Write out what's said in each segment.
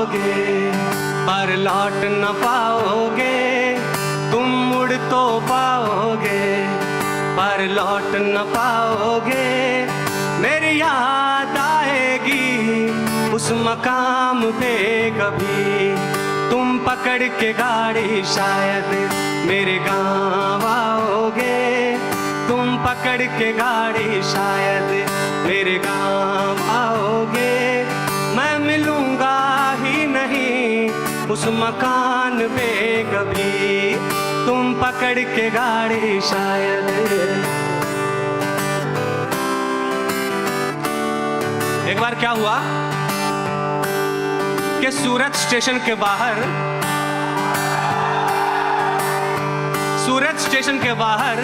पाओगे पर लौट न पाओगे, तुम मुड़ तो पाओगे पर लौट न पाओगे। मेरी याद आएगी उस मकाम पे कभी, तुम पकड़ के गाड़ी शायद मेरे गाँव आओगे। तुम पकड़ के गाड़ी शायद मेरे गाँव आओगे। मैं मिलूंगा ही नहीं उस मकान पे कभी, तुम पकड़ के गाड़ी शायद। एक बार क्या हुआ कि सूरत स्टेशन के बाहर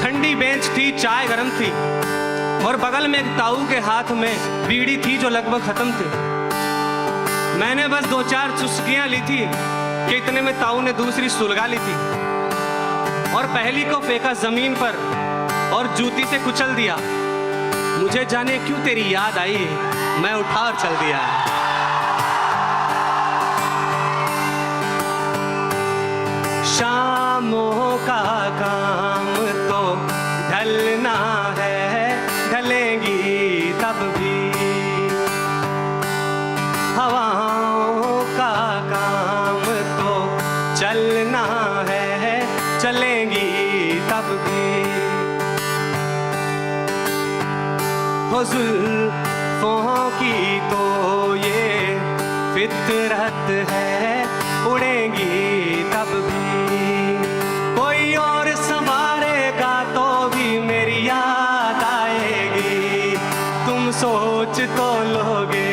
ठंडी बेंच थी, चाय गरम थी और बगल में एक ताऊ के हाथ में बीड़ी थी जो लगभग खत्म थी। मैंने बस 2-4 चुस्कियां ली थी कि इतने में ताऊ ने दूसरी सुलगा ली थी और पहली को फेंका जमीन पर और जूती से कुचल दिया। मुझे जाने क्यों तेरी याद आई, मैं उठा और चल दिया। शामों का काम तो ढलना है, ढलेंगी तब भी। हवाओं का काम तो चलना है, चलेंगी तब भी। हो जुल्फों की तो ये फितरत है, उड़ेंगी तब भी। कोई और संवारेगा तो भी मेरी याद आएगी। तुम सोच तो लोगे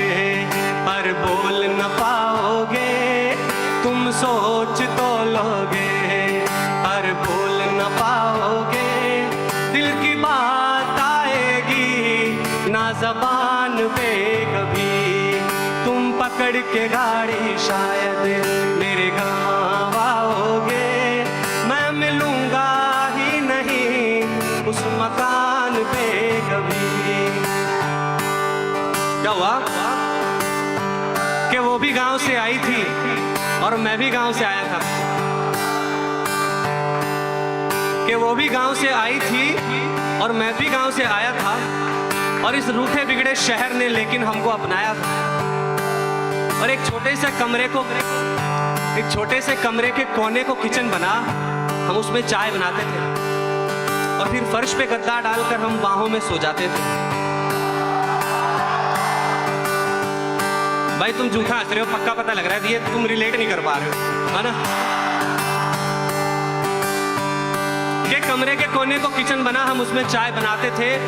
पर बोल न पाओगे, तुम सोच तो लोगे पर बोल न पाओगे। दिल की बात आएगी ना ज़बान पे कभी, तुम पकड़ के गाड़ी शायद मेरे गाँव आओगे। मैं मिलूंगा ही नहीं उस मकान पे कभी। क्या हुआ कि वो भी गांव से आई थी और मैं भी गांव से आया था, कि वो भी गांव से आई थी और मैं भी गांव से आया था। और इस रूठे बिगड़े शहर ने लेकिन हमको अपनाया था और एक छोटे से कमरे के कोने को किचन बना, हम उसमें चाय बनाते थे और फिर फर्श पे गद्दा डालकर हम बाहों में सो जाते थे। भाई तुम झूठा हंस रहे हो, पक्का पता लग रहा है, ये तुम रिलेट नहीं कर पा रहे हो, है ना। ये कमरे के कोने को किचन बना, हम उसमें चाय बनाते थे,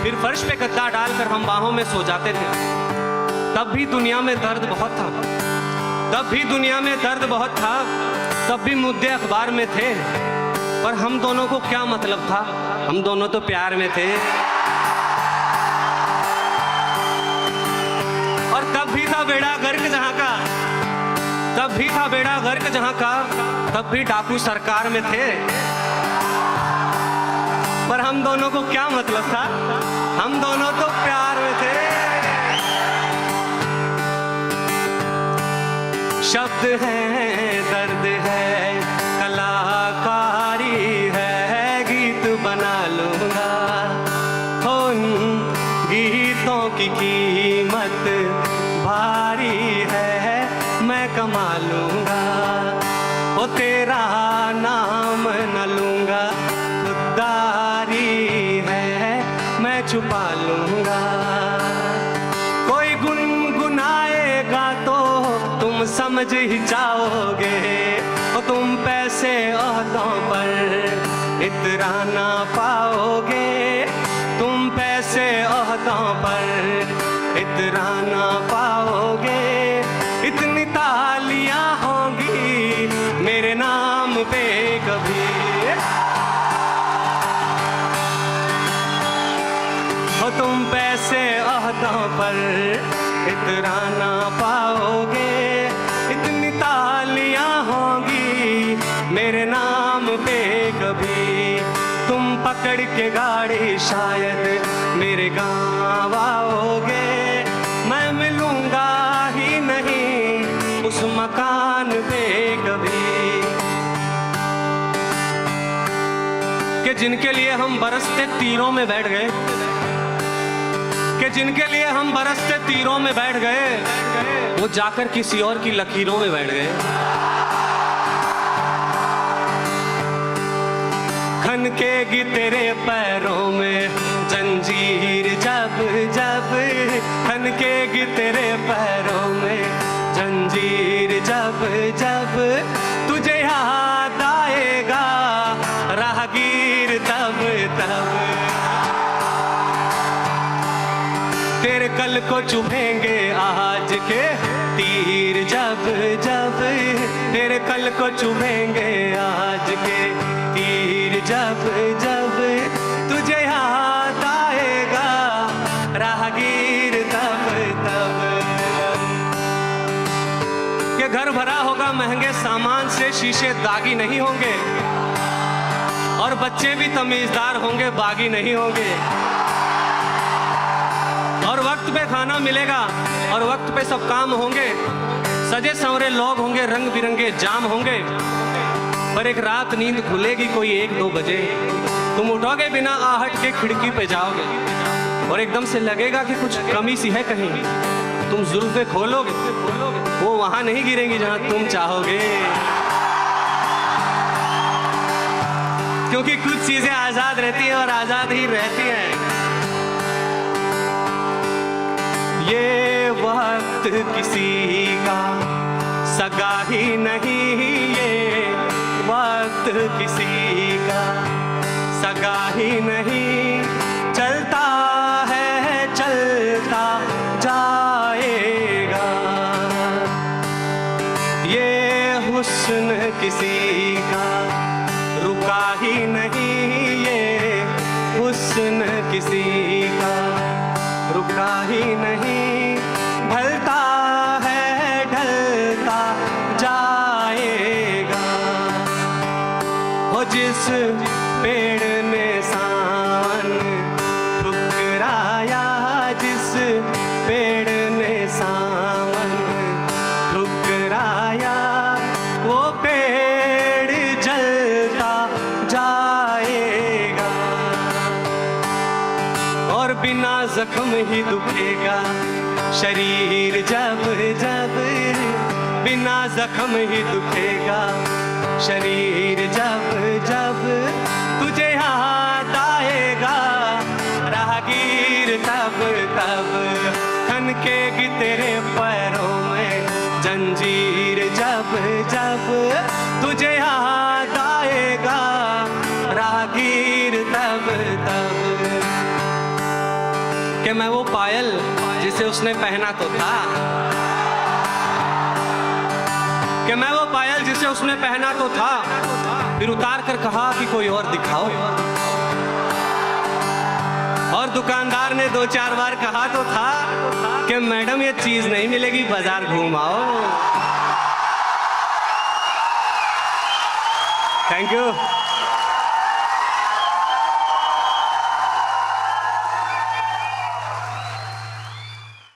फिर फर्श पे गद्दा डालकर हम बाहों में सो जाते थे। तब भी दुनिया में दर्द बहुत था, तब भी मुद्दे अखबार में थे, पर हम दोनों को क्या मतलब था, हम दोनों तो प्यार में थे। और तब भी था बेड़ा गर्क जहां का, तब भी डाकू सरकार में थे, पर हम दोनों को क्या मतलब था, हम दोनों तो प्यार में थे। शब्द है, दर्द है, कलाकारी है, गीत बना लूंगा। उन गीतों की कीमत भारी है, मैं कमा लूंगा। वो तेरा नाम न लूंगा, खुददारी है, मैं छुपा लूंगा। कोई गुनगुनाएगा तो तुम समझ ही जाओगे, और तुम पैसे औहदों पर इतराना पाओगे, तुम पैसे औहदों पर इतराना पाओगे। इतनी तालियां होंगी मेरे नाम पे कभी, और तुम पैसे औहदों पर इतराना पाओगे। इतनी तालियां होंगी मेरे नाम पे कभी, तुम पकड़ के गाड़ी शायद मेरे गाँव आओगे। मैं मिलूंगा ही नहीं मकान पे कभी, कि जिनके लिए हम बरसते तीरों में बैठ गए, कि जिनके लिए हम बरसते तीरों में बैठ गए, वो जाकर किसी और की लकीरों में बैठ गए। खनकेगी तेरे पैरों में जंजीर जब जब, खनकेगी तेरे पैरों में जंजीर जब जब, तुझे याद आएगा राहगीर तब तब। तेरे कल को चुभेंगे आज के तीर जब जब, तेरे कल को चुभेंगे आज के तीर जब जब, तुझे याद आएगा राहगीर तब तब। ये घर भरा होगा महंगे सामान से, शीशे दागी नहीं होंगे, और बच्चे भी तमीजदार होंगे, बागी नहीं होंगे। और वक्त पे खाना मिलेगा, और वक्त पे सब काम होंगे, सजे संवरे लोग होंगे, रंग बिरंगे जाम होंगे। पर एक रात नींद खुलेगी कोई 1-2 बजे, तुम उठोगे बिना आहट के खिड़की पे जाओगे, और एकदम से लगेगा कि कुछ कमी सी है कहीं। तुम जुल्फे खोलोगे, वो वहां नहीं गिरेंगी जहां तुम चाहोगे, क्योंकि कुछ चीजें आजाद रहती हैं और आजाद ही रहती हैं। ये वक्त किसी का सगा ही नहीं, ये वक्त किसी का सगा ही नहीं, चलता है चलता जाएगा। ये हुस्न किसी का रुका ही नहीं, ये हुस्न किसी का रुका ही नहीं, ढलता है ढलता जाएगा। हो जिस पेड़ ने सावन ठुकराया, जिस पेड़ ने सावन ठुकराया, वो पेड़ जलता जाएगा। और बिना जख्म ही दुखेगा शरीर जब जब, बिना जख्म ही दुखेगा शरीर जब जब, तुझे याद आएगा राहगीर तब तब। खनकेगी तेरे पैरों में जंजीर जब जब, तुझे याद आएगा राहगीर तब तब। कि मैं वो पायल जिसे उसने पहना तो था, कि मैं वो पायल जिसे उसने पहना तो था, फिर उतार कर कहा कि कोई और दिखाओ। और दुकानदार ने 2-4 बार कहा तो था कि मैडम ये चीज नहीं मिलेगी, बाजार घूमाओ। Thank you.